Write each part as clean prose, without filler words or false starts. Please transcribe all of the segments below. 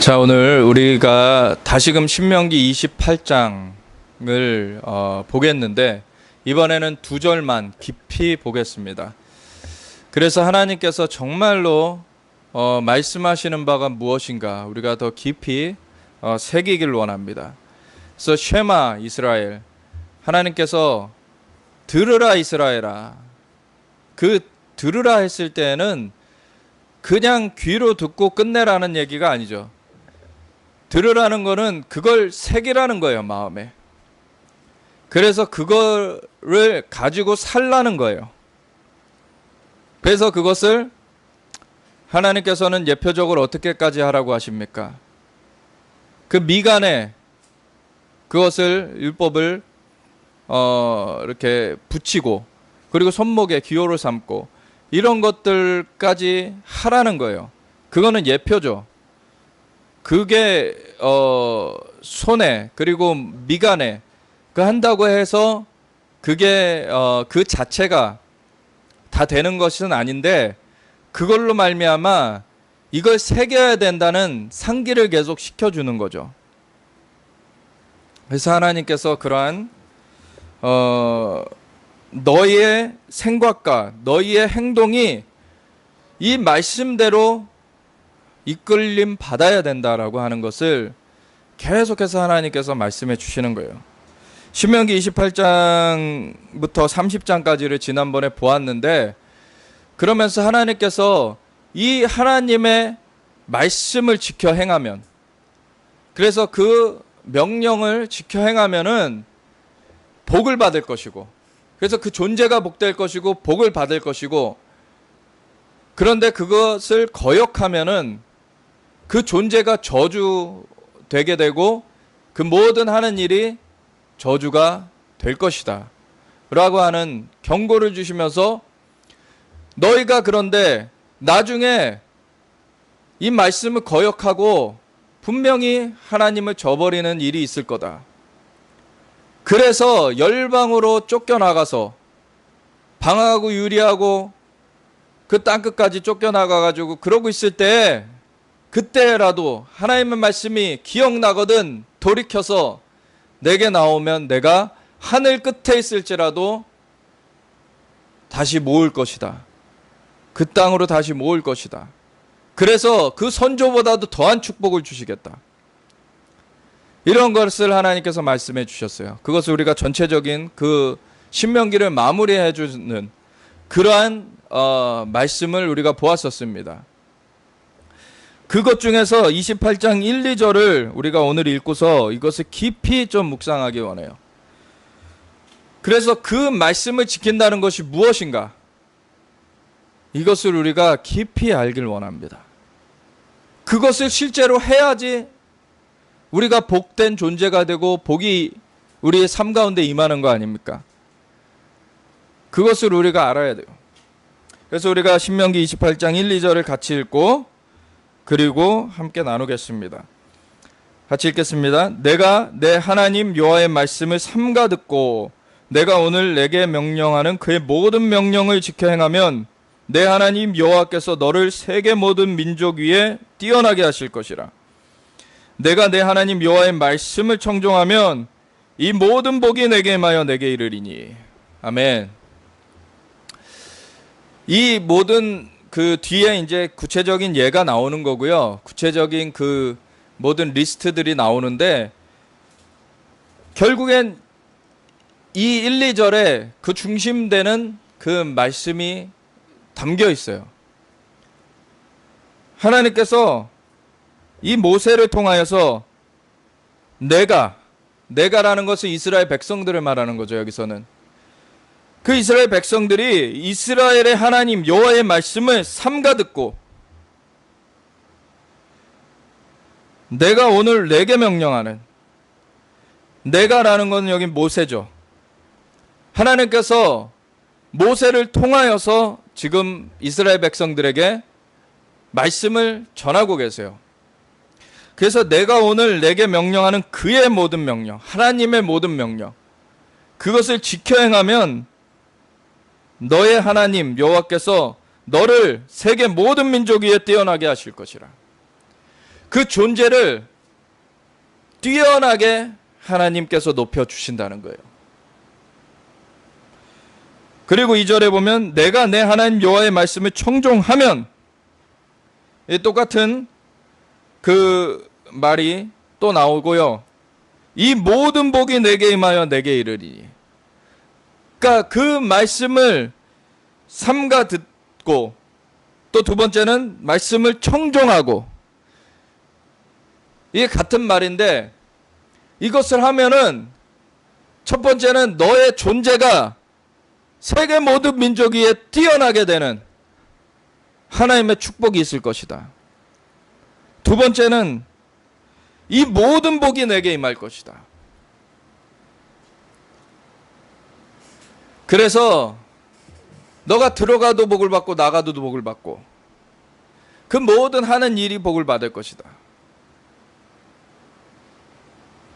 자, 오늘 우리가 다시금 신명기 28장을 보겠는데 이번에는 두 절만 깊이 보겠습니다. 그래서 하나님께서 정말로 말씀하시는 바가 무엇인가 우리가 더 깊이 새기길 원합니다. 그래서 쉐마 이스라엘, 하나님께서 들으라 이스라엘아, 그 들으라 했을 때는 그냥 귀로 듣고 끝내라는 얘기가 아니죠. 들으라는 거는 그걸 새기라는 거예요, 마음에. 그래서 그거를 가지고 살라는 거예요. 그래서 그것을 하나님께서는 예표적으로 어떻게까지 하라고 하십니까? 그 미간에 그것을 율법을 이렇게 붙이고, 그리고 손목에 기호를 삼고 이런 것들까지 하라는 거예요. 그거는 예표죠. 그게 손에 그리고 미간에 그 한다고 해서 그게 그 자체가 다 되는 것은 아닌데, 그걸로 말미암아 이걸 새겨야 된다는 상기를 계속 시켜주는 거죠. 그래서 하나님께서 그러한 너희의 생각과 너희의 행동이 이 말씀대로 이끌림 받아야 된다라고 하는 것을 계속해서 하나님께서 말씀해 주시는 거예요. 신명기 28장부터 30장까지를 지난번에 보았는데, 그러면서 하나님께서 이 하나님의 말씀을 지켜 행하면, 그래서 그 명령을 지켜 행하면은 복을 받을 것이고, 그래서 그 존재가 복될 것이고 복을 받을 것이고, 그런데 그것을 거역하면은 그 존재가 저주되게 되고 그 모든 하는 일이 저주가 될 것이다 라고 하는 경고를 주시면서, 너희가 그런데 나중에 이 말씀을 거역하고 분명히 하나님을 저버리는 일이 있을 거다. 그래서 열방으로 쫓겨나가서 방하고 유리하고 그 땅끝까지 쫓겨나가가지고 그러고 있을 때, 그때라도 하나님의 말씀이 기억나거든 돌이켜서 내게 나오면 내가 하늘 끝에 있을지라도 다시 모을 것이다. 그 땅으로 다시 모을 것이다. 그래서 그 선조보다도 더한 축복을 주시겠다. 이런 것을 하나님께서 말씀해 주셨어요. 그것을 우리가 전체적인 그 신명기를 마무리해 주는 그러한 말씀을 우리가 보았었습니다. 그것 중에서 28장 1, 2절을 우리가 오늘 읽고서 이것을 깊이 좀 묵상하기 원해요. 그래서 그 말씀을 지킨다는 것이 무엇인가? 이것을 우리가 깊이 알길 원합니다. 그것을 실제로 해야지 우리가 복된 존재가 되고 복이 우리의 삶 가운데 임하는 거 아닙니까? 그것을 우리가 알아야 돼요. 그래서 우리가 신명기 28장 1, 2절을 같이 읽고 그리고 함께 나누겠습니다. 같이 읽겠습니다. 내가 내 하나님 여호와의 말씀을 삼가 듣고 내가 오늘 내게 명령하는 그의 모든 명령을 지켜 행하면 내 하나님 여호와께서 너를 세계 모든 민족 위에 뛰어나게 하실 것이라. 내가 내 하나님 여호와의 말씀을 청종하면 이 모든 복이 내게 임하여 내게 이르리니. 아멘. 이 모든 그 뒤에 이제 구체적인 예가 나오는 거고요. 구체적인 그 모든 리스트들이 나오는데, 결국엔 이 1, 2절에 그 중심되는 그 말씀이 담겨 있어요. 하나님께서 이 모세를 통하여서 내가라는 것은 이스라엘 백성들을 말하는 거죠. 여기서는 그 이스라엘 백성들이 이스라엘의 하나님 여호와의 말씀을 삼가 듣고 내가 오늘 내게 명령하는, 내가라는 것은 여기 모세죠. 하나님께서 모세를 통하여서 지금 이스라엘 백성들에게 말씀을 전하고 계세요. 그래서 내가 오늘 내게 명령하는 그의 모든 명령, 하나님의 모든 명령, 그것을 지켜 행하면 너의 하나님 여호와께서 너를 세계 모든 민족 위에 뛰어나게 하실 것이라. 그 그 존재를 뛰어나게 하나님께서 높여주신다는 거예요. 그리고 2절에 보면 내가 내 하나님 여호와의 말씀을 청종하면, 똑같은 그 말이 또 나오고요. 이 모든 복이 내게 임하여 내게 이르리니. 그러니까 그 말씀을 삼가 듣고, 또 두 번째는 말씀을 청종하고, 이게 같은 말인데, 이것을 하면은 첫 번째는 너의 존재가 세계 모든 민족 위에 뛰어나게 되는 하나님의 축복이 있을 것이다. 두 번째는 이 모든 복이 내게 임할 것이다. 그래서 너가 들어가도 복을 받고 나가도 복을 받고 그 모든 하는 일이 복을 받을 것이다.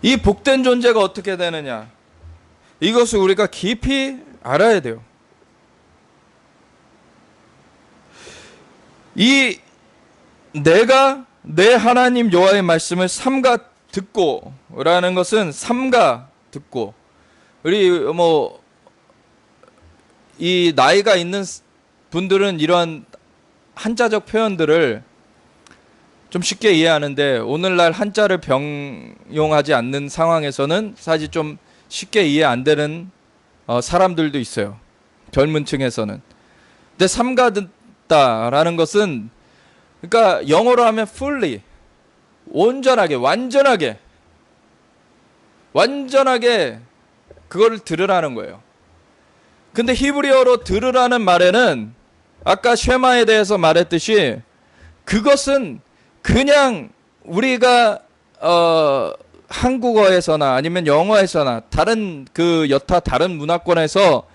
이 복된 존재가 어떻게 되느냐? 이것을 우리가 깊이 알아야 돼요. 이 내가 내 하나님 여호와의 말씀을 삼가 듣고 라는 것은 삼가 듣고, 우리 이 나이가 있는 분들은 이러한 한자적 표현들을 좀 쉽게 이해하는데, 오늘날 한자를 병용하지 않는 상황에서는 사실 좀 쉽게 이해 안 되는 사람들도 있어요. 젊은 층에서는. 근데 삼가듣다라는 것은, 그러니까 영어로 하면 fully, 온전하게, 완전하게 그걸 들으라는 거예요. 근데 히브리어로 들으라는 말에는 아까 쉐마에 대해서 말했듯이 그것은 그냥 우리가 한국어에서나 아니면 영어에서나 다른 그 여타 다른 문화권에서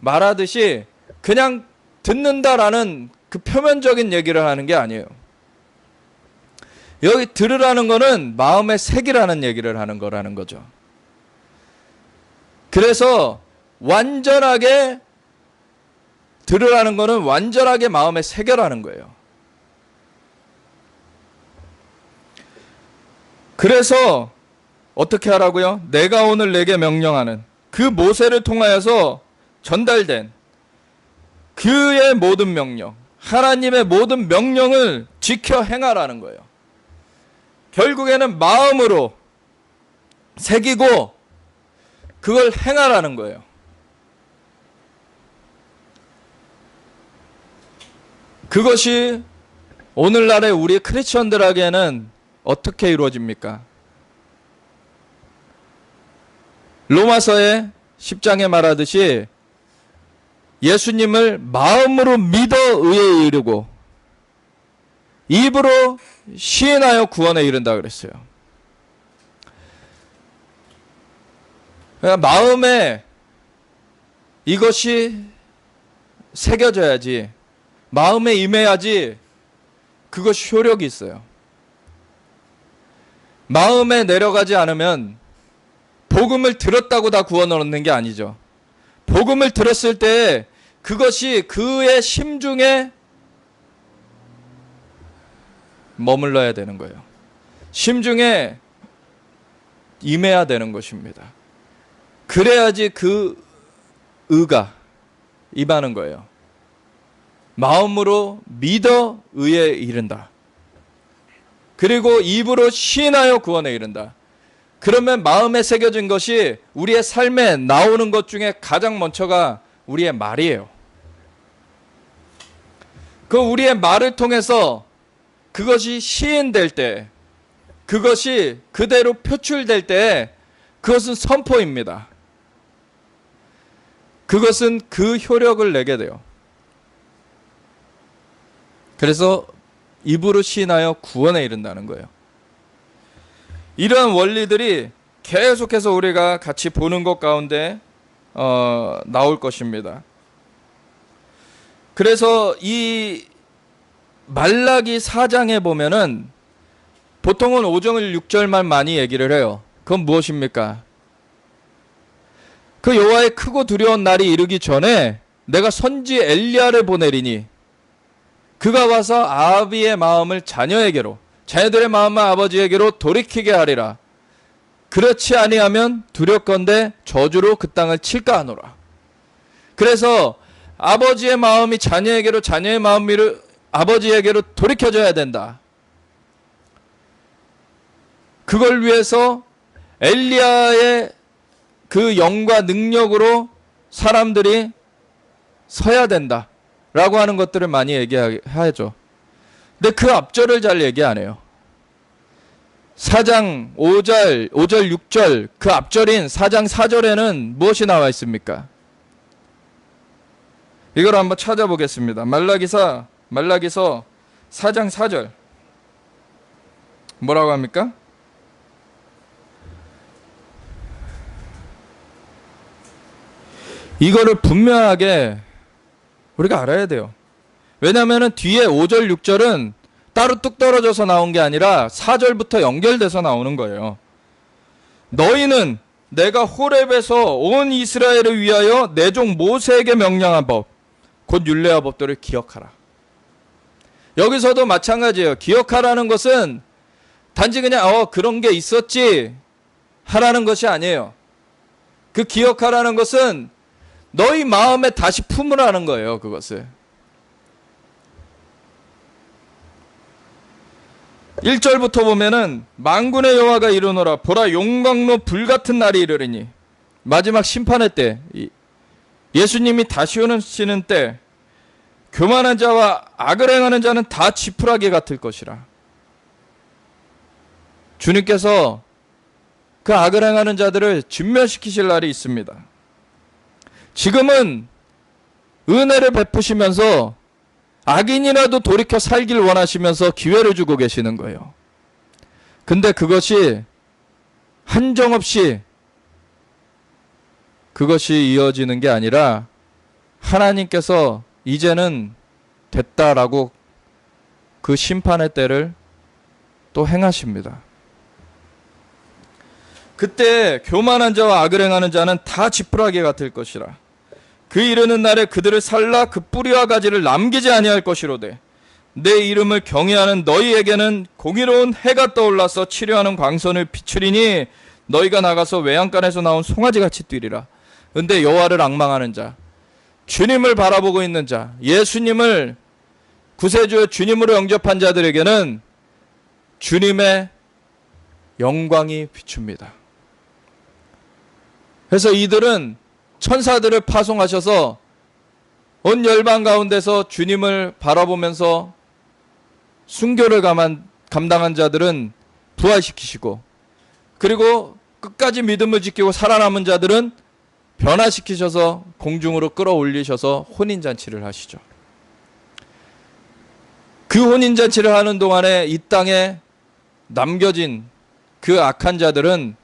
말하듯이 그냥 듣는다라는 그 표면적인 얘기를 하는 게 아니에요. 여기 들으라는 거는 마음에 새기라는 얘기를 하는 거라는 거죠. 그래서 완전하게 들으라는 거는 완전하게 마음에 새겨라는 거예요. 그래서 어떻게 하라고요? 내가 오늘 내게 명령하는 그 모세를 통하여서 전달된 그의 모든 명령, 하나님의 모든 명령을 지켜 행하라는 거예요. 결국에는 마음으로 새기고 그걸 행하라는 거예요. 그것이 오늘날의 우리 크리스천들에게는 어떻게 이루어집니까? 로마서의 10장에 말하듯이 예수님을 마음으로 믿어 의에 이르고 입으로 시인하여 구원에 이른다 그랬어요. 그러니까 마음에 이것이 새겨져야지, 마음에 임해야지 그것이 효력이 있어요. 마음에 내려가지 않으면 복음을 들었다고 다 구원을 얻는 게 아니죠. 복음을 들었을 때 그것이 그의 심중에 머물러야 되는 거예요. 심중에 임해야 되는 것입니다. 그래야지 그 의가 임하는 거예요. 마음으로 믿어 의에 이른다. 그리고 입으로 시인하여 구원에 이른다. 그러면 마음에 새겨진 것이 우리의 삶에 나오는 것 중에 가장 먼저가 우리의 말이에요. 그 우리의 말을 통해서 그것이 시인될 때, 그것이 그대로 표출될 때 그것은 선포입니다. 그것은 그 효력을 내게 돼요. 그래서 입으로 시인하여 구원에 이른다는 거예요. 이러한 원리들이 계속해서 우리가 같이 보는 것 가운데 나올 것입니다. 그래서 이 말라기 4장에 보면은 보통은 5절 6절만 많이 얘기를 해요. 그건 무엇입니까? 그 여호와의 크고 두려운 날이 이르기 전에 내가 선지 엘리야를 보내리니 그가 와서 아합의 마음을 자녀에게로, 자녀들의 마음만 아버지에게로 돌이키게 하리라. 그렇지 아니하면 두렵건대 저주로 그 땅을 칠까 하노라. 그래서 아버지의 마음이 자녀에게로, 자녀의 마음이 아버지에게로 돌이켜져야 된다. 그걸 위해서 엘리야의 그 영과 능력으로 사람들이 서야 된다 라고 하는 것들을 많이 얘기하죠. 근데 그 앞절을 잘 얘기 안 해요. 4장 5절, 6절 그 앞절인 4장 4절에는 무엇이 나와 있습니까? 이걸 한번 찾아보겠습니다. 말라기서 4장 4절 뭐라고 합니까? 이거를 분명하게 우리가 알아야 돼요. 왜냐하면 뒤에 5절, 6절은 따로 뚝 떨어져서 나온 게 아니라 4절부터 연결돼서 나오는 거예요. 너희는 내가 호렙에서 온 이스라엘을 위하여 내 종 모세에게 명령한 법, 곧 율례와 법도를 기억하라. 여기서도 마찬가지예요. 기억하라는 것은 단지 그냥 그런 게 있었지 하라는 것이 아니에요. 그 기억하라는 것은 너희 마음에 다시 품으라는 거예요. 그것을 1절부터 보면은 만군의 여호와가 이르노라. 보라, 용광로 불같은 날이 이르리니, 마지막 심판의 때, 예수님이 다시 오시는 때 교만한 자와 악을 행하는 자는 다 지푸라기 같을 것이라. 주님께서 그 악을 행하는 자들을 진멸시키실 날이 있습니다. 지금은 은혜를 베푸시면서 악인이라도 돌이켜 살길 원하시면서 기회를 주고 계시는 거예요. 근데 그것이 한정없이 그것이 이어지는 게 아니라 하나님께서 이제는 됐다라고 그 심판의 때를 또 행하십니다. 그때 교만한 자와 악을 행하는 자는 다 지푸라기 같을 것이라. 그 이르는 날에 그들을 살라 그 뿌리와 가지를 남기지 아니할 것이로되 내 이름을 경외하는 너희에게는 공의로운 해가 떠올라서 치료하는 광선을 비추리니 너희가 나가서 외양간에서 나온 송아지같이 뛰리라. 근데 여호와를 앙망하는 자, 주님을 바라보고 있는 자, 예수님을 구세주의 주님으로 영접한 자들에게는 주님의 영광이 비춥니다. 그래서 이들은 천사들을 파송하셔서 온 열방 가운데서 주님을 바라보면서 순교를 감당한 자들은 부활시키시고, 그리고 끝까지 믿음을 지키고 살아남은 자들은 변화시키셔서 공중으로 끌어올리셔서 혼인잔치를 하시죠. 그 혼인잔치를 하는 동안에 이 땅에 남겨진 그 악한 자들은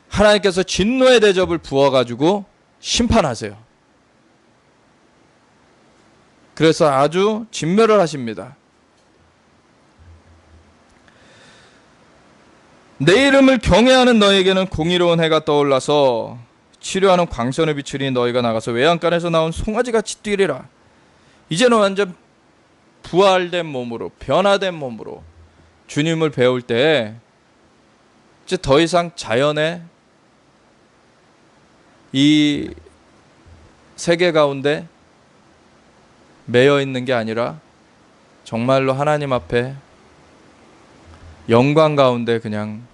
하나님께서 진노의 대접을 부어가지고 심판하세요. 그래서 아주 진멸을 하십니다. 내 이름을 경외하는 너에게는 공의로운 해가 떠올라서 치료하는 광선을 비추니 너희가 나가서 외양간에서 나온 송아지같이 뛰리라. 이제는 완전 부활된 몸으로, 변화된 몸으로 주님을 배울 때 이제 더 이상 자연의 이 세계 가운데 매여 있는 게 아니라 정말로 하나님 앞에 영광 가운데 그냥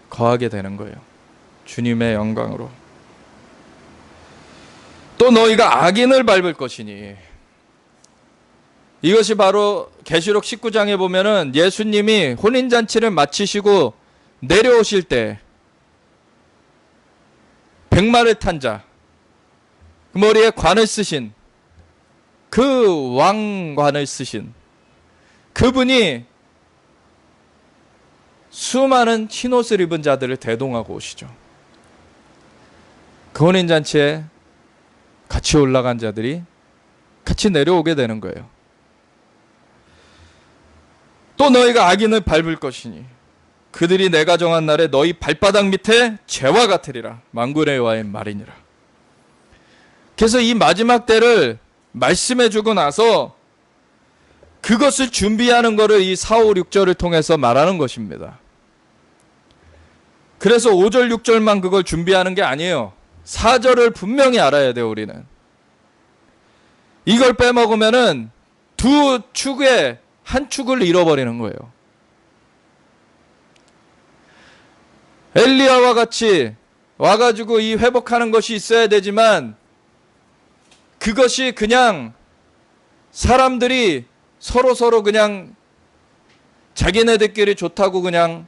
거하게 되는 거예요. 주님의 영광으로. 또 너희가 악인을 밟을 것이니, 이것이 바로 계시록 19장에 보면은 예수님이 혼인잔치를 마치시고 내려오실 때 백마를 탄 자, 머리에 관을 쓰신 그 왕관을 쓰신 그분이 수많은 흰옷을 입은 자들을 대동하고 오시죠. 그 혼인잔치에 같이 올라간 자들이 같이 내려오게 되는 거예요. 또 너희가 악인을 밟을 것이니 그들이 내가 정한 날에 너희 발바닥 밑에 재와 같으리라. 만군의 여호와의 말이니라. 그래서 이 마지막 때를 말씀해 주고 나서 그것을 준비하는 것을 이 4, 5, 6절을 통해서 말하는 것입니다. 그래서 5절, 6절만 그걸 준비하는 게 아니에요. 4절을 분명히 알아야 돼요, 우리는. 이걸 빼먹으면은 두 축에 한 축을 잃어버리는 거예요. 엘리야와 같이 와가지고 이 회복하는 것이 있어야 되지만 그것이 그냥 사람들이 서로 그냥 자기네들끼리 좋다고 그냥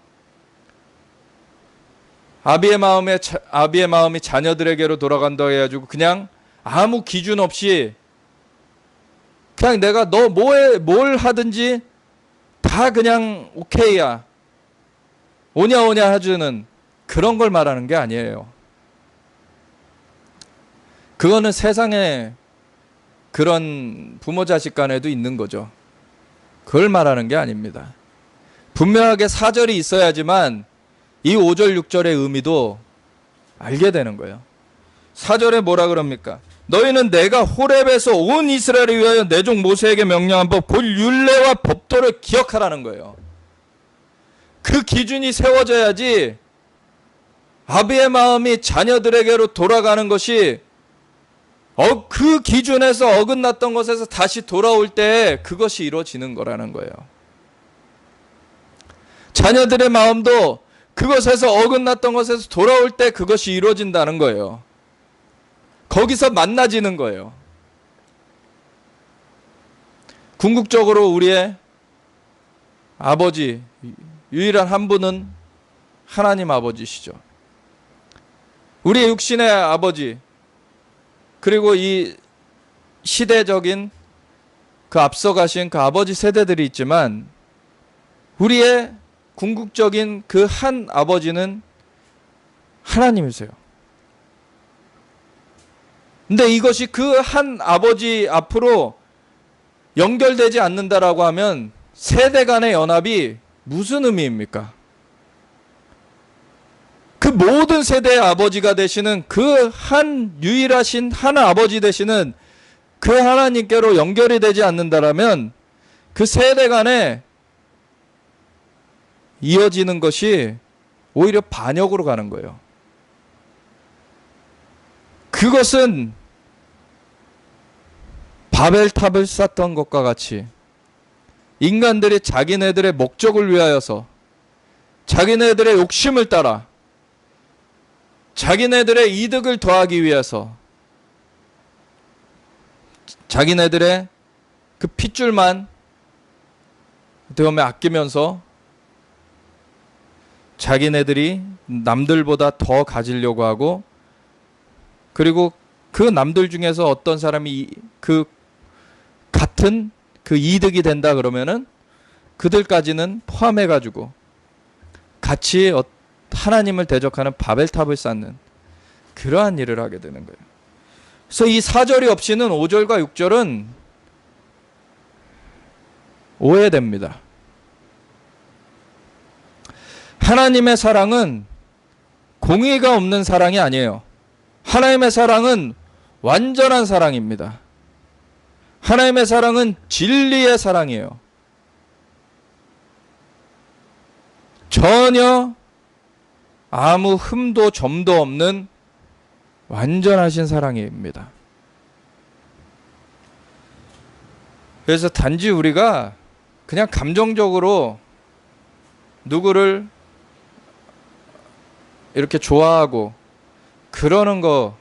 아비의 마음이 자녀들에게로 돌아간다 해가지고 그냥 아무 기준 없이 그냥 내가 너 뭘 하든지 다 그냥 오케이야. 오냐 해주는 그런 걸 말하는 게 아니에요. 그거는 세상에 그런 부모 자식 간에도 있는 거죠. 그걸 말하는 게 아닙니다. 분명하게 4절이 있어야지만 이 5절, 6절의 의미도 알게 되는 거예요. 4절에 뭐라 그럽니까? 너희는 내가 호렙에서 온 이스라엘을 위하여 내 종 모세에게 명령한 법, 곧 율례와 법도를 기억하라는 거예요. 그 기준이 세워져야지 아비의 마음이 자녀들에게로 돌아가는 것이 그 기준에서 어긋났던 것에서 다시 돌아올 때 그것이 이루어지는 거라는 거예요. 자녀들의 마음도 그것에서 어긋났던 것에서 돌아올 때 그것이 이루어진다는 거예요. 거기서 만나지는 거예요. 궁극적으로 우리의 아버지, 유일한 한 분은 하나님 아버지시죠. 우리의 육신의 아버지, 그리고 이 시대적인 그 앞서가신 그 아버지 세대들이 있지만 우리의 궁극적인 그 한 아버지는 하나님이세요. 근데 이것이 그 한 아버지 앞으로 연결되지 않는다라고 하면 세대 간의 연합이 무슨 의미입니까? 그 모든 세대의 아버지가 되시는 그 한 유일하신 한 아버지 되시는 그 하나님께로 연결이 되지 않는다라면 그 세대 간에 이어지는 것이 오히려 반역으로 가는 거예요. 그것은 바벨탑을 쌓던 것과 같이 인간들이 자기네들의 목적을 위하여서 자기네들의 욕심을 따라 자기네들의 이득을 더하기 위해서 자기네들의 그 핏줄만 어떻게 보면 아끼면서 자기네들이 남들보다 더 가지려고 하고 그리고 그 남들 중에서 어떤 사람이 그 같은 그 이득이 된다 그러면은 그들까지는 포함해가지고 같이 하나님을 대적하는 바벨탑을 쌓는 그러한 일을 하게 되는 거예요. 그래서 이 4절이 없이는 5절과 6절은 오해됩니다. 하나님의 사랑은 공의가 없는 사랑이 아니에요. 하나님의 사랑은 완전한 사랑입니다. 하나님의 사랑은 진리의 사랑이에요. 전혀 아무 흠도 점도 없는 완전하신 사랑입니다. 그래서 단지 우리가 그냥 감정적으로 누구를 이렇게 좋아하고 그러는 거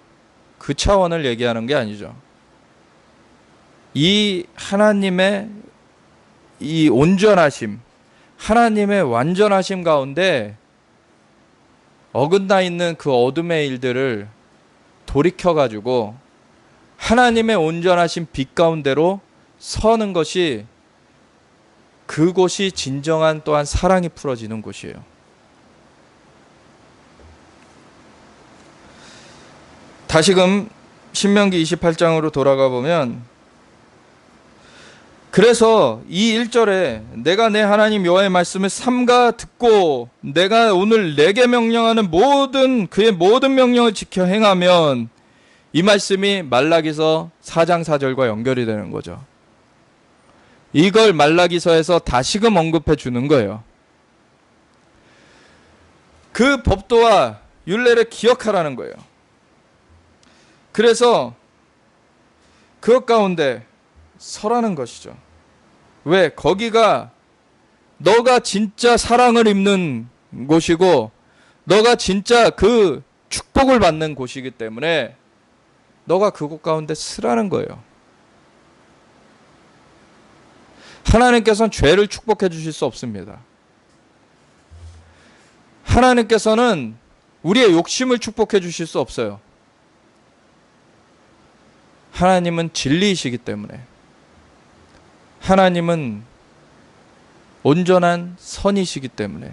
그 차원을 얘기하는 게 아니죠. 이 하나님의 이 온전하심, 하나님의 완전하심 가운데 어긋나 있는 그 어둠의 일들을 돌이켜가지고 하나님의 온전하신 빛 가운데로 서는 것이 그곳이 진정한 또한 사랑이 풀어지는 곳이에요. 다시금 신명기 28장으로 돌아가 보면 그래서 이 1절에 내가 내 하나님 여호와의 말씀을 삼가 듣고 내가 오늘 내게 명령하는 그의 모든 명령을 지켜 행하면 이 말씀이 말라기서 4장 4절과 연결이 되는 거죠. 이걸 말라기서에서 다시금 언급해 주는 거예요. 그 법도와 율례를 기억하라는 거예요. 그래서 그것 가운데 서라는 것이죠. 왜? 거기가 너가 진짜 사랑을 입는 곳이고 너가 진짜 그 축복을 받는 곳이기 때문에 너가 그곳 가운데 서라는 거예요. 하나님께서는 죄를 축복해 주실 수 없습니다. 하나님께서는 우리의 욕심을 축복해 주실 수 없어요. 하나님은 진리이시기 때문에, 하나님은 온전한 선이시기 때문에,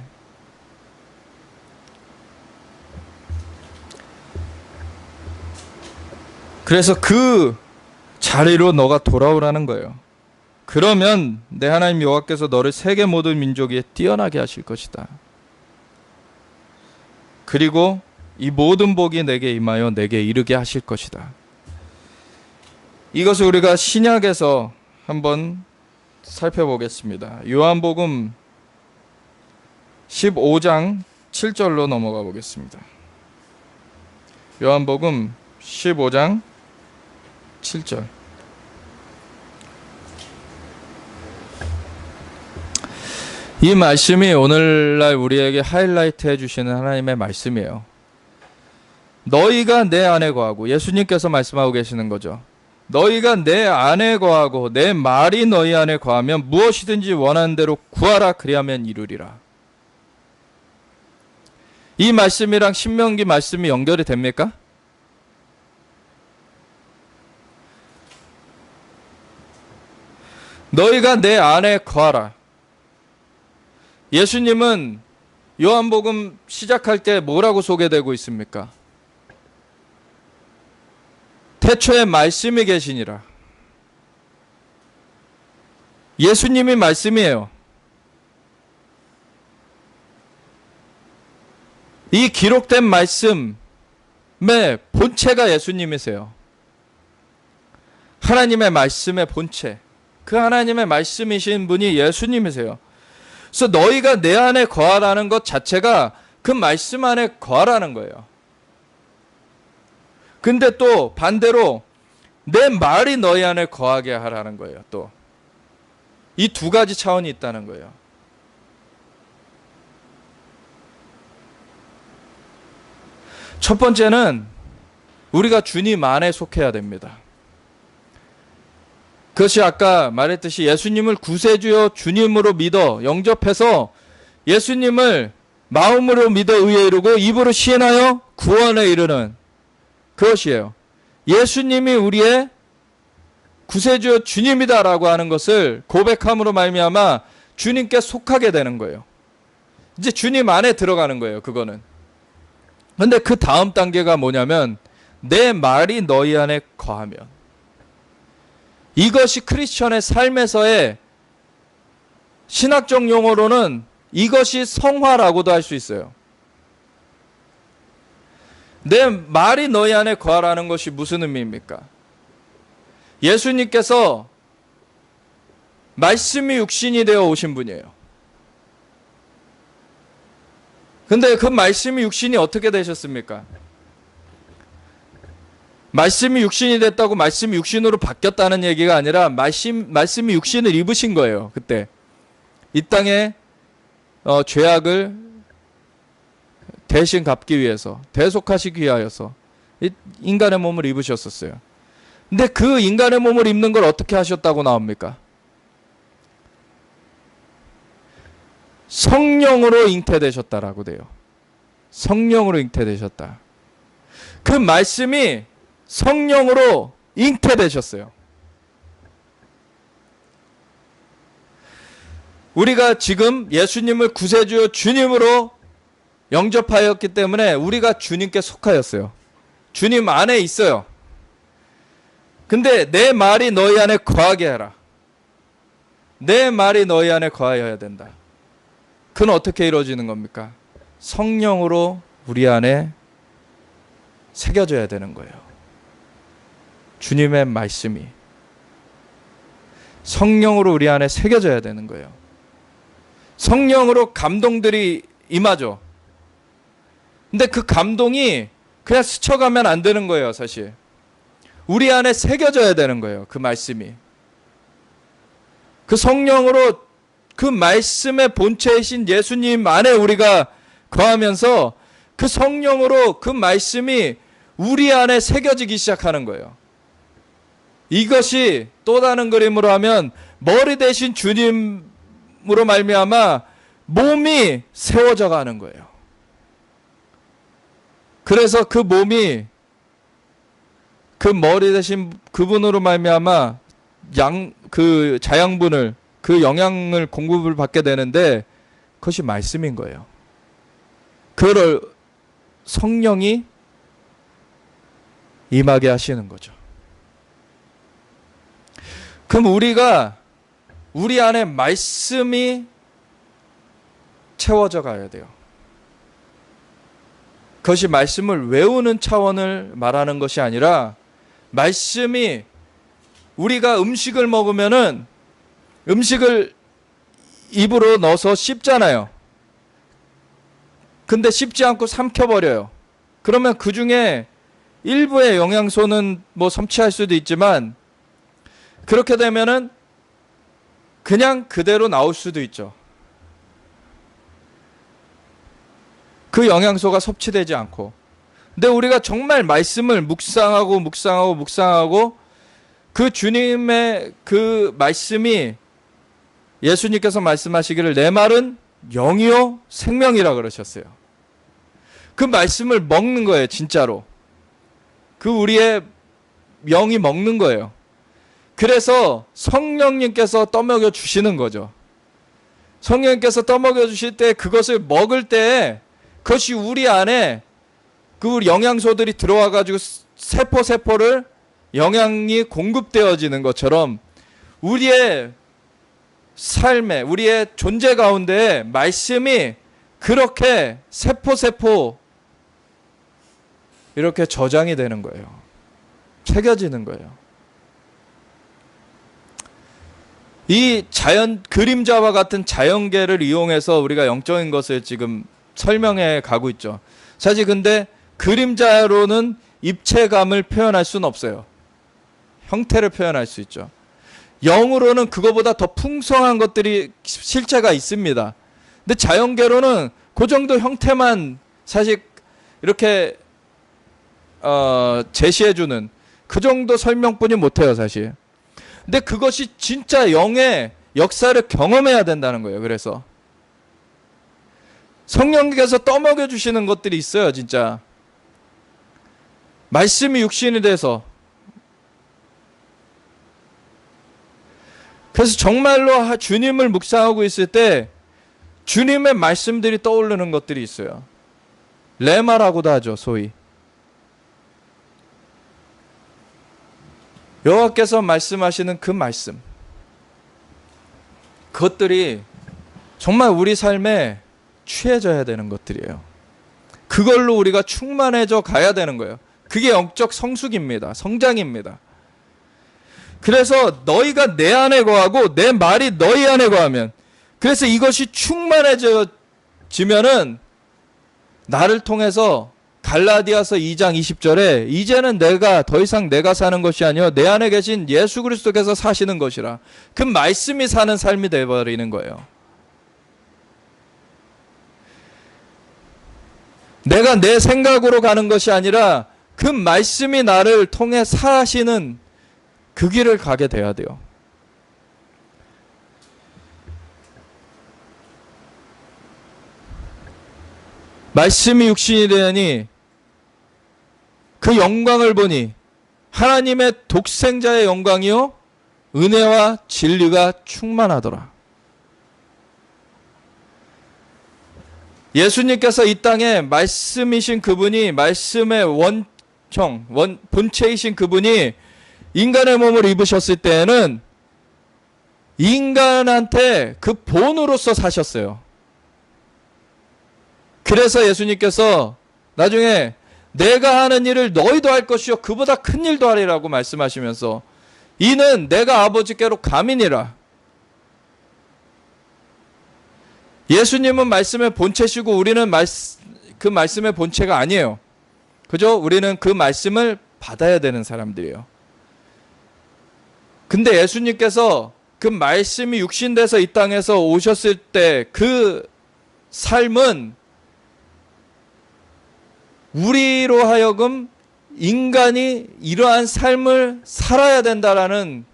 그래서 그 자리로 너가 돌아오라는 거예요. 그러면 내 하나님 여호와께서 너를 세계 모든 민족 위에 뛰어나게 하실 것이다. 그리고 이 모든 복이 내게 임하여 내게 이르게 하실 것이다. 이것을 우리가 신약에서 한번 살펴보겠습니다. 요한복음 15장 7절로 넘어가 보겠습니다. 요한복음 15장 7절. 이 말씀이 오늘날 우리에게 하이라이트 해주시는 하나님의 말씀이에요. 너희가 내 안에 거하고, 예수님께서 말씀하고 계시는 거죠. 너희가 내 안에 거하고 내 말이 너희 안에 거하면 무엇이든지 원하는 대로 구하라, 그리하면 이루리라. 이 말씀이랑 신명기 말씀이 연결이 됩니까? 너희가 내 안에 거하라. 예수님은 요한복음 시작할 때 뭐라고 소개되고 있습니까? 태초에 말씀이 계시니라. 예수님이 말씀이에요. 이 기록된 말씀의 본체가 예수님이세요. 하나님의 말씀의 본체, 그 하나님의 말씀이신 분이 예수님이세요. 그래서 너희가 내 안에 거하라는 것 자체가 그 말씀 안에 거하라는 거예요. 근데 또 반대로 내 말이 너희 안에 거하게 하라는 거예요. 또 이 두 가지 차원이 있다는 거예요. 첫 번째는 우리가 주님 안에 속해야 됩니다. 그것이 아까 말했듯이 예수님을 구세주여 주님으로 믿어 영접해서 예수님을 마음으로 믿어 의에 이르고 입으로 시인하여 구원에 이르는 그것이에요. 예수님이 우리의 구세주여 주님이다라고 하는 것을 고백함으로 말미암아 주님께 속하게 되는 거예요. 이제 주님 안에 들어가는 거예요. 그거는. 근데 그 다음 단계가 뭐냐면 내 말이 너희 안에 거하면, 이것이 크리스천의 삶에서의 신학적 용어로는 이것이 성화라고도 할 수 있어요. 내 말이 너희 안에 거하라는 것이 무슨 의미입니까? 예수님께서 말씀이 육신이 되어 오신 분이에요. 근데 그 말씀이 육신이 어떻게 되셨습니까? 말씀이 육신이 됐다고 말씀이 육신으로 바뀌었다는 얘기가 아니라 말씀이 육신을 입으신 거예요. 그때 이 땅에 죄악을 대신 갚기 위해서, 대속하시기 위하여서 인간의 몸을 입으셨었어요. 근데 그 인간의 몸을 입는 걸 어떻게 하셨다고 나옵니까? 성령으로 잉태되셨다라고 돼요. 성령으로 잉태되셨다. 그 말씀이 성령으로 잉태되셨어요. 우리가 지금 예수님을 구세주요 주님으로 영접하였기 때문에 우리가 주님께 속하였어요. 주님 안에 있어요. 근데 내 말이 너희 안에 거하게 해라. 내 말이 너희 안에 거하여야 된다. 그건 어떻게 이루어지는 겁니까? 성령으로 우리 안에 새겨져야 되는 거예요. 주님의 말씀이. 성령으로 우리 안에 새겨져야 되는 거예요. 성령으로 감동들이 임하죠. 근데 그 감동이 그냥 스쳐가면 안 되는 거예요, 사실. 우리 안에 새겨져야 되는 거예요, 그 말씀이. 그 성령으로 그 말씀의 본체이신 예수님 안에 우리가 거하면서 그 성령으로 그 말씀이 우리 안에 새겨지기 시작하는 거예요. 이것이 또 다른 그림으로 하면 머리 대신 주님으로 말미암아 몸이 세워져 가는 거예요. 그래서 그 몸이 그 머리 대신 그분으로 말미암아 그 자양분을, 그 영양을 공급을 받게 되는데 그것이 말씀인 거예요. 그걸 성령이 임하게 하시는 거죠. 그럼 우리가 우리 안에 말씀이 채워져 가야 돼요. 그것이 말씀을 외우는 차원을 말하는 것이 아니라 말씀이 우리가 음식을 먹으면은 음식을 입으로 넣어서 씹잖아요. 근데 씹지 않고 삼켜버려요. 그러면 그 중에 일부의 영양소는 뭐 섭취할 수도 있지만 그렇게 되면은 그냥 그대로 나올 수도 있죠. 그 영양소가 섭취되지 않고. 근데 우리가 정말 말씀을 묵상하고 그 주님의 그 말씀이 예수님께서 말씀하시기를 내 말은 영이요 생명이라 그러셨어요. 그 말씀을 먹는 거예요, 진짜로. 그 우리의 영이 먹는 거예요. 그래서 성령님께서 떠먹여 주시는 거죠. 성령님께서 떠먹여 주실 때 그것을 먹을 때 그것이 우리 안에 그 영양소들이 들어와 가지고 세포를 영양이 공급되어지는 것처럼 우리의 삶에, 우리의 존재 가운데 말씀이 그렇게 세포 이렇게 저장이 되는 거예요. 새겨지는 거예요. 이 그림자와 같은 자연계를 이용해서 우리가 영적인 것을 지금 설명해 가고 있죠. 사실 근데 그림자로는 입체감을 표현할 수는 없어요. 형태를 표현할 수 있죠. 영으로는 그거보다 더 풍성한 것들이 실체가 있습니다. 근데 자연계로는 그 정도 형태만 사실 이렇게 제시해주는 그 정도 설명뿐이 못해요, 사실. 근데 그것이 진짜 영의 역사를 경험해야 된다는 거예요. 그래서 성령께서 떠먹여 주시는 것들이 있어요, 진짜. 말씀이 육신이 돼서. 그래서 정말로 주님을 묵상하고 있을 때 주님의 말씀들이 떠오르는 것들이 있어요. 레마라고도 하죠, 소위. 여호와께서 말씀하시는 그 말씀, 그것들이 정말 우리 삶에 취해져야 되는 것들이에요. 그걸로 우리가 충만해져 가야 되는 거예요. 그게 영적 성숙입니다. 성장입니다. 그래서 너희가 내 안에 거하고 내 말이 너희 안에 거하면, 그래서 이것이 충만해지면은 나를 통해서 갈라디아서 2장 20절에 이제는 더 이상 내가 사는 것이 아니요 내 안에 계신 예수 그리스도께서 사시는 것이라, 그 말씀이 사는 삶이 되어버리는 거예요. 내가 내 생각으로 가는 것이 아니라 그 말씀이 나를 통해 사시는 그 길을 가게 돼야 돼요. 말씀이 육신이 되니 그 영광을 보니 하나님의 독생자의 영광이요 은혜와 진리가 충만하더라. 예수님께서 이 땅에 말씀이신 그분이, 말씀의 본체이신 그분이 인간의 몸을 입으셨을 때에는 인간한테 그 본으로서 사셨어요. 그래서 예수님께서 나중에 내가 하는 일을 너희도 할 것이요 그보다 큰 일도 하리라고 말씀하시면서 이는 내가 아버지께로 감이니라. 예수님은 말씀의 본체시고 우리는 그 말씀의 본체가 아니에요. 그죠? 우리는 그 말씀을 받아야 되는 사람들이에요. 근데 예수님께서 그 말씀이 육신돼서 이 땅에서 오셨을 때 그 삶은 우리로 하여금 인간이 이러한 삶을 살아야 된다라는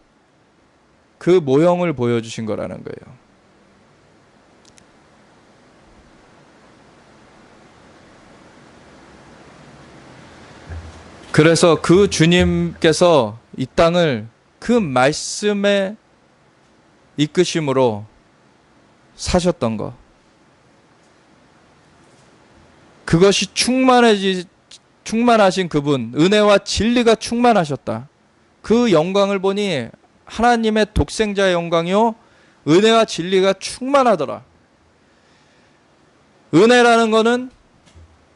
그 모형을 보여주신 거라는 거예요. 그래서 그 주님께서 이 땅을 그 말씀의 이끄심으로 사셨던 것, 그것이 충만하신 그분, 은혜와 진리가 충만하셨다. 그 영광을 보니 하나님의 독생자의 영광이요 은혜와 진리가 충만하더라. 은혜라는 것은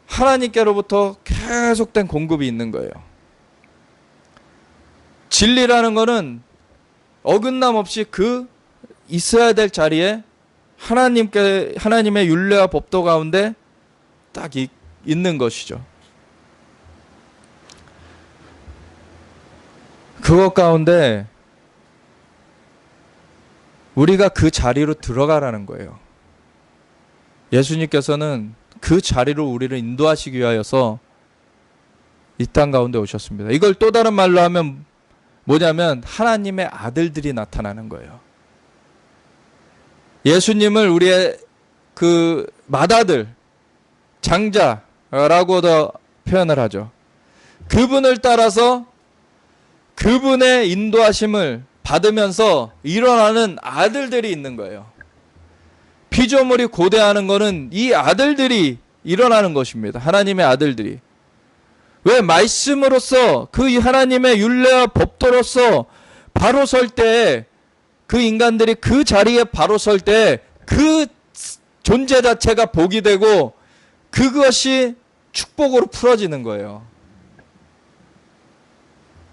하나님께로부터 계속된 공급이 있는 거예요. 진리라는 것은 어긋남 없이 그 있어야 될 자리에 하나님의 율례와 법도 가운데 딱 있는 것이죠. 그것 가운데 우리가 그 자리로 들어가라는 거예요. 예수님께서는 그 자리로 우리를 인도하시기 위하여서 이 땅 가운데 오셨습니다. 이걸 또 다른 말로 하면 뭐냐면 하나님의 아들들이 나타나는 거예요. 예수님을 우리의 그 맏아들, 장자라고도 표현을 하죠. 그분을 따라서 그분의 인도하심을 받으면서 일어나는 아들들이 있는 거예요. 피조물이 고대하는 것은 이 아들들이 일어나는 것입니다. 하나님의 아들들이. 왜? 말씀으로써 그 하나님의 율례와 법도로서 바로 설 때 그 인간들이 그 자리에 바로 설 때 그 존재 자체가 복이 되고 그것이 축복으로 풀어지는 거예요.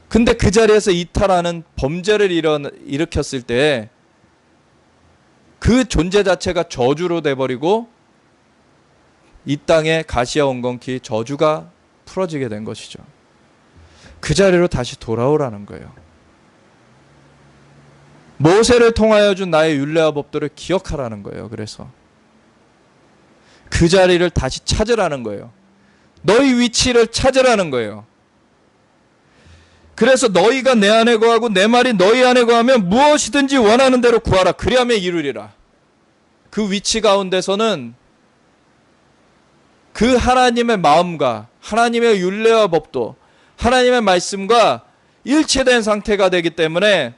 근데 그 자리에서 이탈하는 범죄를 일으켰을 때 그 존재 자체가 저주로 돼버리고 이 땅에 가시와 엉겅퀴 저주가 풀어지게 된 것이죠. 그 자리로 다시 돌아오라는 거예요. 모세를 통하여 준 나의 율례와 법도를 기억하라는 거예요. 그래서 그 자리를 다시 찾으라는 거예요. 너희 위치를 찾으라는 거예요. 그래서 너희가 내 안에 거하고 내 말이 너희 안에 거하면 무엇이든지 원하는 대로 구하라. 그리하면 이루리라. 그 위치 가운데서는 그 하나님의 마음과 하나님의 율례와 법도 하나님의 말씀과 일치된 상태가 되기 때문에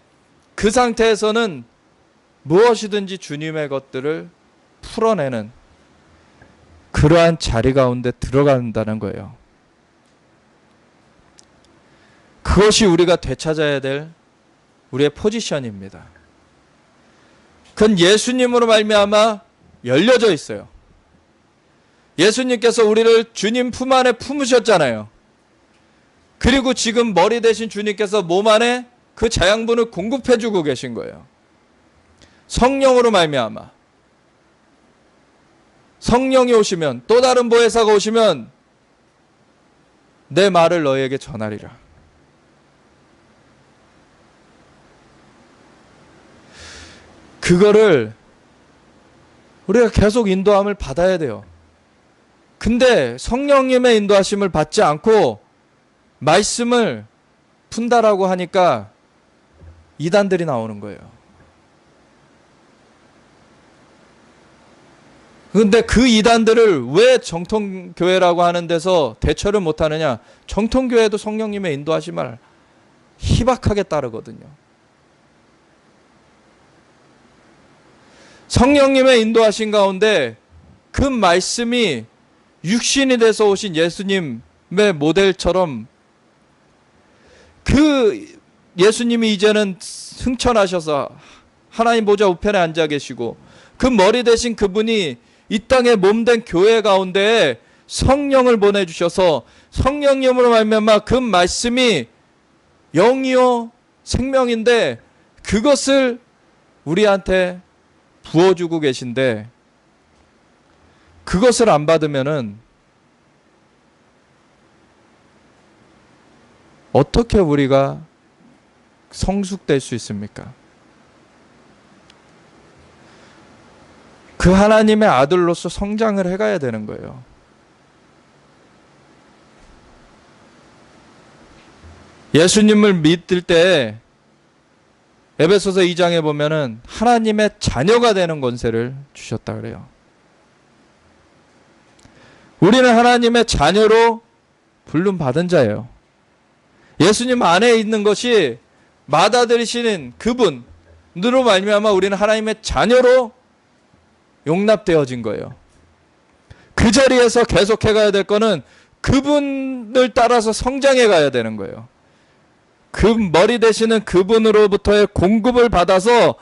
그 상태에서는 무엇이든지 주님의 것들을 풀어내는 그러한 자리 가운데 들어간다는 거예요. 그것이 우리가 되찾아야 될 우리의 포지션입니다. 그건 예수님으로 말미암아 열려져 있어요. 예수님께서 우리를 주님 품 안에 품으셨잖아요. 그리고 지금 머리 대신 주님께서 몸 안에 그 자양분을 공급해주고 계신 거예요. 성령으로 말미암아. 성령이 오시면, 또 다른 보혜사가 오시면 내 말을 너희에게 전하리라. 그거를 우리가 계속 인도함을 받아야 돼요. 근데 성령님의 인도하심을 받지 않고 말씀을 푼다라고 하니까 이단들이 나오는 거예요. 근데 그 이단들을 왜 정통교회라고 하는 데서 대처를 못하느냐? 정통교회도 성령님의 인도하심을 희박하게 따르거든요. 성령님의 인도하신 가운데 그 말씀이 육신이 돼서 오신 예수님의 모델처럼 그 예수님이 이제는 승천하셔서 하나님 보좌 우편에 앉아 계시고 그 머리 대신 그분이 이 땅에 몸된 교회 가운데 성령을 보내주셔서 성령님으로 말미암아 그 말씀이 영이요 생명인데 그것을 우리한테 부어주고 계신데 그것을 안 받으면은 어떻게 우리가 성숙될 수 있습니까? 그 하나님의 아들로서 성장을 해가야 되는 거예요. 예수님을 믿을 때 에베소서 2장에 보면은 하나님의 자녀가 되는 권세를 주셨다 그래요. 우리는 하나님의 자녀로 부름 받은 자예요. 예수님 안에 있는 것이 받아들이시는 그분으로 말미암아 우리는 하나님의 자녀로 용납되어진 거예요. 그 자리에서 계속해 가야 될 거는 그분을 따라서 성장해 가야 되는 거예요. 그 머리 되시는 그분으로부터의 공급을 받아서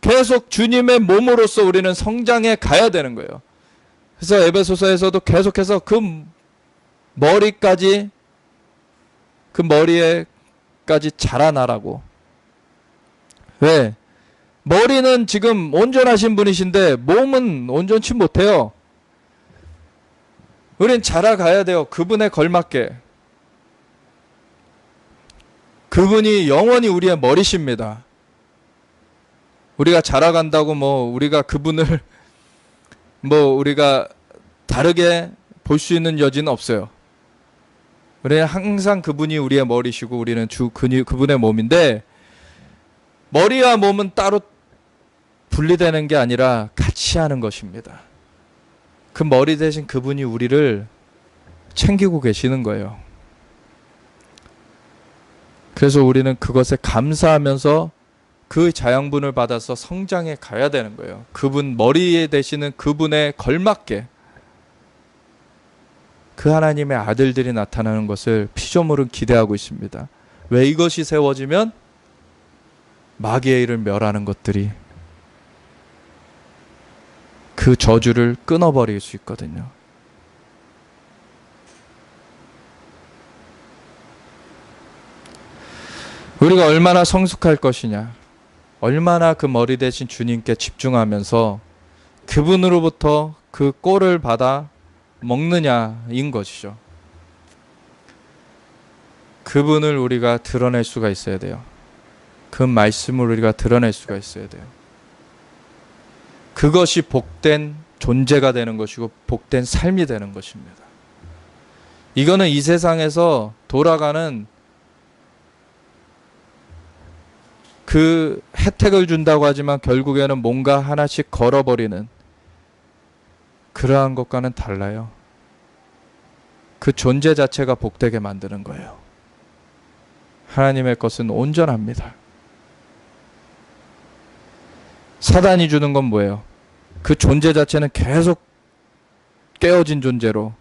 계속 주님의 몸으로서 우리는 성장해 가야 되는 거예요. 그래서 에베소서에서도 계속해서 그 머리까지 그 머리에까지 자라나라고. 왜? 머리는 지금 온전하신 분이신데 몸은 온전치 못해요. 우린 자라가야 돼요. 그분에 걸맞게. 그분이 영원히 우리의 머리십니다. 우리가 자라간다고 우리가 그분을 우리가 다르게 볼 수 있는 여지는 없어요. 우리는 항상 그분이 우리의 머리시고 우리는 그분의 몸인데 머리와 몸은 따로 분리되는 게 아니라 같이 하는 것입니다. 그 머리 대신 그분이 우리를 챙기고 계시는 거예요. 그래서 우리는 그것에 감사하면서 그 자양분을 받아서 성장해 가야 되는 거예요. 그분 머리에 되시는 그분에 걸맞게 그 하나님의 아들들이 나타나는 것을 피조물은 기대하고 있습니다. 왜? 이것이 세워지면 마귀의 일을 멸하는 것들이 그 저주를 끊어버릴 수 있거든요. 우리가 얼마나 성숙할 것이냐, 얼마나 그 머리 대신 주님께 집중하면서 그분으로부터 그 꼴을 받아 먹느냐인 것이죠. 그분을 우리가 드러낼 수가 있어야 돼요. 그 말씀을 우리가 드러낼 수가 있어야 돼요. 그것이 복된 존재가 되는 것이고 복된 삶이 되는 것입니다. 이거는 이 세상에서 돌아가는 그 혜택을 준다고 하지만 결국에는 뭔가 하나씩 걸어버리는 그러한 것과는 달라요. 그 존재 자체가 복되게 만드는 거예요. 하나님의 것은 온전합니다. 사단이 주는 건 뭐예요? 그 존재 자체는 계속 깨어진 존재로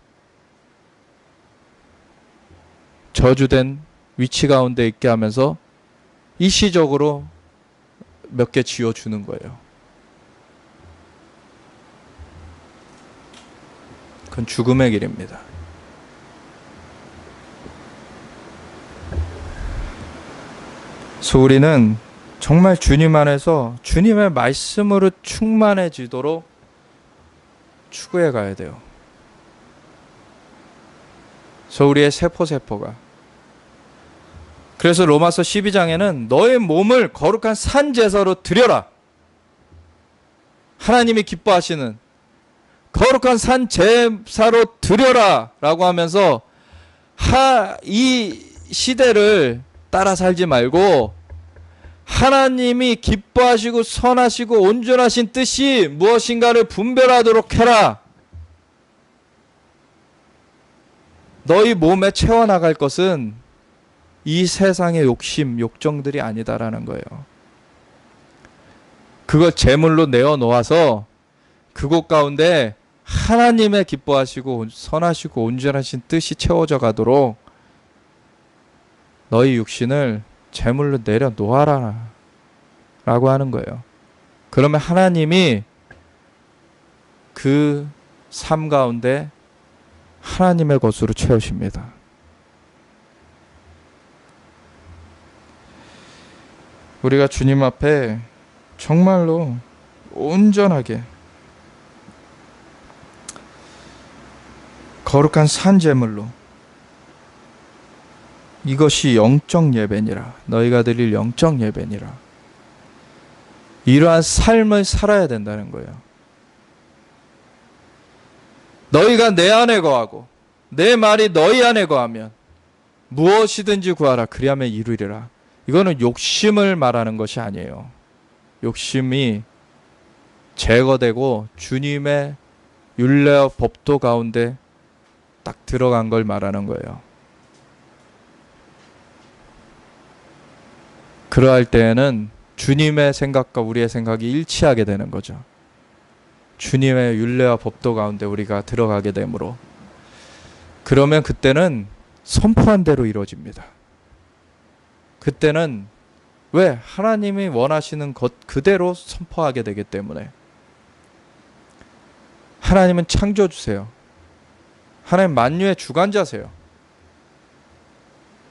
저주된 위치 가운데 있게 하면서 일시적으로 몇 개 지어주는 거예요. 그건 죽음의 길입니다. 그래서 우리는 정말 주님 안에서 주님의 말씀으로 충만해지도록 추구해 가야 돼요. 그래서 우리의 세포가 그래서 로마서 12장에는 너의 몸을 거룩한 산 제사로 드려라. 하나님이 기뻐하시는 거룩한 산 제사로 드려라 라고 하면서 이 시대를 따라 살지 말고 하나님이 기뻐하시고 선하시고 온전하신 뜻이 무엇인가를 분별하도록 해라. 너희 몸에 채워나갈 것은 이 세상의 욕심, 욕정들이 아니다라는 거예요. 그걸 제물로 내어놓아서 그곳 가운데 하나님의 기뻐하시고 선하시고 온전하신 뜻이 채워져 가도록 너희 육신을 제물로 내려놓아라 라고 하는 거예요. 그러면 하나님이 그 삶 가운데 하나님의 것으로 채우십니다. 우리가 주님 앞에 정말로 온전하게 거룩한 산제물로, 이것이 영적 예배니라. 너희가 드릴 영적 예배니라. 이러한 삶을 살아야 된다는 거예요. 너희가 내 안에 거하고 내 말이 너희 안에 거하면 무엇이든지 구하라. 그리하면 이루리라. 이거는 욕심을 말하는 것이 아니에요. 욕심이 제거되고 주님의 율례와 법도 가운데 딱 들어간 걸 말하는 거예요. 그러할 때에는 주님의 생각과 우리의 생각이 일치하게 되는 거죠. 주님의 율례와 법도 가운데 우리가 들어가게 되므로, 그러면 그때는 선포한 대로 이루어집니다. 그때는 왜? 하나님이 원하시는 것 그대로 선포하게 되기 때문에. 하나님은 창조주세요. 하나님 만유의 주관자세요.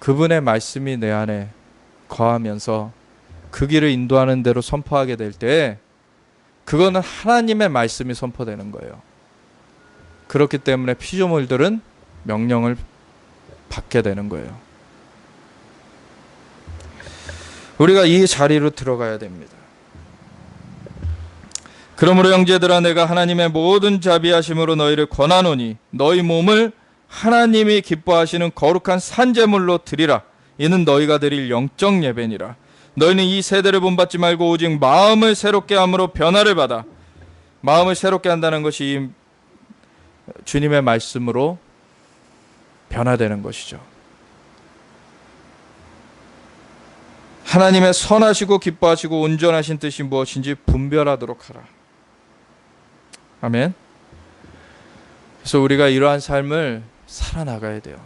그분의 말씀이 내 안에 거하면서 그 길을 인도하는 대로 선포하게 될 때, 그거는 하나님의 말씀이 선포되는 거예요. 그렇기 때문에 피조물들은 명령을 받게 되는 거예요. 우리가 이 자리로 들어가야 됩니다. 그러므로 형제들아, 내가 하나님의 모든 자비하심으로 너희를 권하노니 너희 몸을 하나님이 기뻐하시는 거룩한 산제물로 드리라. 이는 너희가 드릴 영적 예배니라. 너희는 이 세대를 본받지 말고 오직 마음을 새롭게 함으로 변화를 받아. 마음을 새롭게 한다는 것이 이 주님의 말씀으로 변화되는 것이죠. 하나님의 선하시고 기뻐하시고 온전하신 뜻이 무엇인지 분별하도록 하라. 아멘. 그래서 우리가 이러한 삶을 살아나가야 돼요.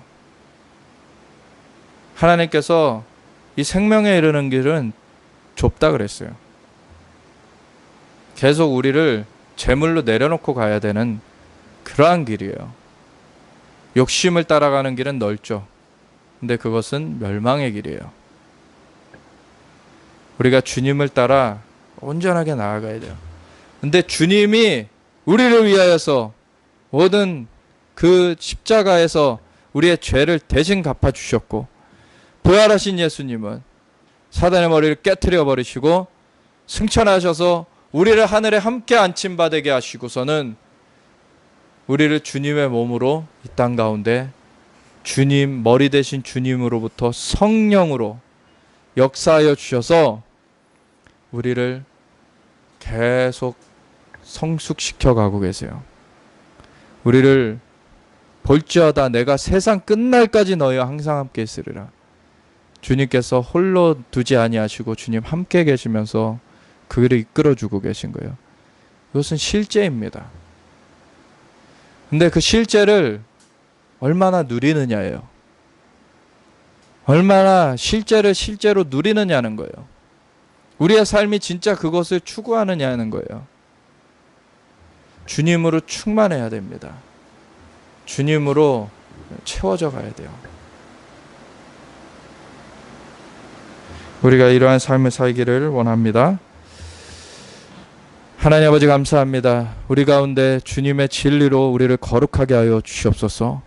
하나님께서 이 생명에 이르는 길은 좁다 그랬어요. 계속 우리를 제물로 내려놓고 가야 되는 그러한 길이에요. 욕심을 따라가는 길은 넓죠. 근데 그것은 멸망의 길이에요. 우리가 주님을 따라 온전하게 나아가야 돼요. 근데 주님이 우리를 위하여서 모든 그 십자가에서 우리의 죄를 대신 갚아주셨고, 부활하신 예수님은 사단의 머리를 깨트려 버리시고 승천하셔서 우리를 하늘에 함께 안침받게 하시고서는 우리를 주님의 몸으로 이 땅 가운데 주님, 머리 대신 주님으로부터 성령으로 역사하여 주셔서 우리를 계속 성숙시켜 가고 계세요. 우리를 볼지어다 내가 세상 끝날까지 너희와 항상 함께 있으리라. 주님께서 홀로 두지 아니하시고 주님 함께 계시면서 그 일을 이끌어주고 계신 거예요. 이것은 실제입니다. 근데 그 실제를 얼마나 누리느냐예요. 얼마나 실제를 실제로 누리느냐는 거예요. 우리의 삶이 진짜 그것을 추구하느냐는 거예요. 주님으로 충만해야 됩니다. 주님으로 채워져 가야 돼요. 우리가 이러한 삶을 살기를 원합니다. 하나님 아버지 감사합니다. 우리 가운데 주님의 진리로 우리를 거룩하게 하여 주시옵소서.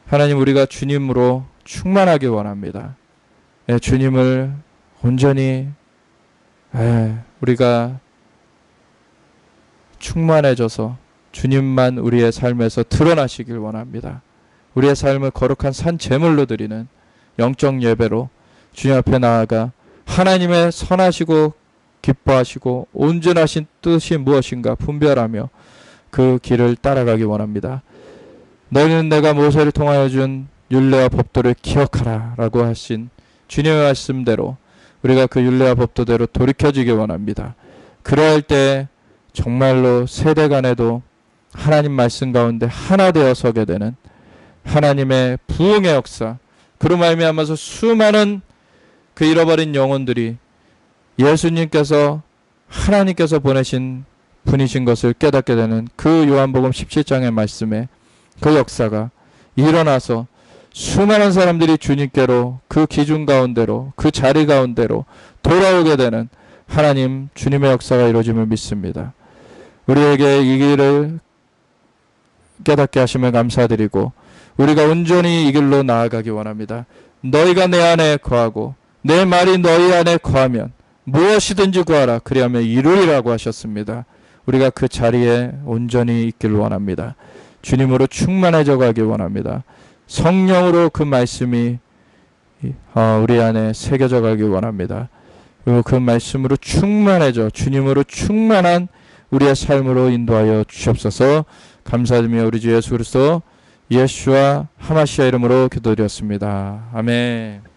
하나님, 우리가 주님으로 충만하기 원합니다. 주님을 온전히 우리가 충만해져서 주님만 우리의 삶에서 드러나시길 원합니다. 우리의 삶을 거룩한 산 제물로 드리는 영적 예배로 주님 앞에 나아가 하나님의 선하시고 기뻐하시고 온전하신 뜻이 무엇인가 분별하며 그 길을 따라가기 원합니다. 너희는 내가 모세를 통하여 준 율례와 법도를 기억하라 라고 하신 주님의 말씀대로 우리가 그 율례와 법도대로 돌이켜지기 원합니다. 그럴 때 정말로 세대 간에도 하나님 말씀 가운데 하나 되어 서게 되는 하나님의 부흥의 역사, 그로 말미암아서 수많은 그 잃어버린 영혼들이 예수님께서 하나님께서 보내신 분이신 것을 깨닫게 되는 그 요한복음 17장의 말씀에 그 역사가 일어나서 수많은 사람들이 주님께로 그 기준 가운데로 그 자리 가운데로 돌아오게 되는 하나님 주님의 역사가 이루어짐을 믿습니다. 우리에게 이 길을 깨닫게 하시면 감사드리고 우리가 온전히 이 길로 나아가기 원합니다. 너희가 내 안에 거하고 내 말이 너희 안에 거하면 무엇이든지 구하라 그리하면 이루리라고 하셨습니다. 우리가 그 자리에 온전히 있기를 원합니다. 주님으로 충만해져 가길 원합니다. 성령으로 그 말씀이 우리 안에 새겨져 가길 원합니다. 그리고 그 말씀으로 충만해져 주님으로 충만한 우리의 삶으로 인도하여 주옵소서. 감사드리며 우리 주 예수 그리스도 예수와 하마시아 이름으로 기도드렸습니다. 아멘.